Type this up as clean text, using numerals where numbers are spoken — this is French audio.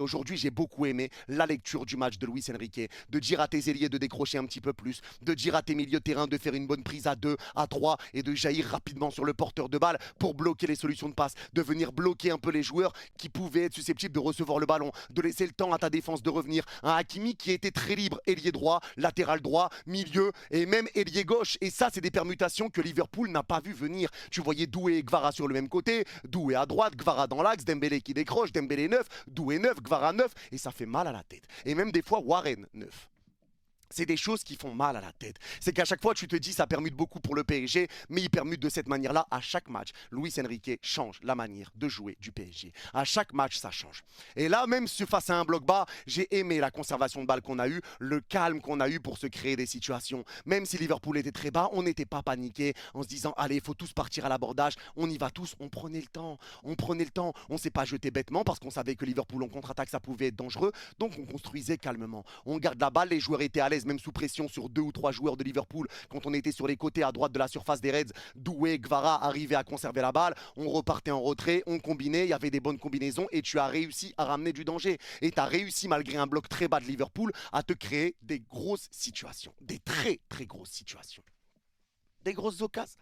Aujourd'hui, j'ai beaucoup aimé la lecture du match de Luis Enrique, de dire à tes ailiers de décrocher un petit peu plus, de dire à tes milieux de terrain de faire une bonne prise à 2, à 3 et de jaillir rapidement sur le porteur de balle pour bloquer les solutions de passe, de venir bloquer un peu les joueurs qui pouvaient être susceptibles de recevoir le ballon, de laisser le temps à ta défense de revenir. Un Hakimi qui était très libre, ailier droit, latéral droit, milieu et même ailier gauche. Et ça, c'est des permutations que Liverpool n'a pas vu venir. Tu voyais Doué et Gvara sur le même côté, Doué à droite, Gvara dans l'axe, Dembélé qui décroche, Dembélé neuf, Doué neuf, Gvara neuf, et ça fait mal à la tête. Et même des fois, Warren neuf. C'est des choses qui font mal à la tête. C'est qu'à chaque fois, tu te dis, ça permute beaucoup pour le PSG, mais il permute de cette manière-là à chaque match. Luis Enrique change la manière de jouer du PSG. À chaque match, ça change. Et là, même face à un bloc bas, j'ai aimé la conservation de balle qu'on a eue, le calme qu'on a eu pour se créer des situations. Même si Liverpool était très bas, on n'était pas paniqué en se disant, allez, il faut tous partir à l'abordage, on y va tous, on prenait le temps, on s'est pas jeté bêtement parce qu'on savait que Liverpool en contre-attaque, ça pouvait être dangereux, donc on construisait calmement. On garde la balle, les joueurs étaient à l'aise même sous pression sur 2 ou 3 joueurs de Liverpool. Quand on était sur les côtés à droite de la surface des Reds, Doué, Gvara arrivaient à conserver la balle. On repartait en retrait, on combinait, il y avait des bonnes combinaisons et tu as réussi à ramener du danger. Et tu as réussi, malgré un bloc très bas de Liverpool, à te créer des grosses situations. Des très très grosses situations. Des grosses occasions.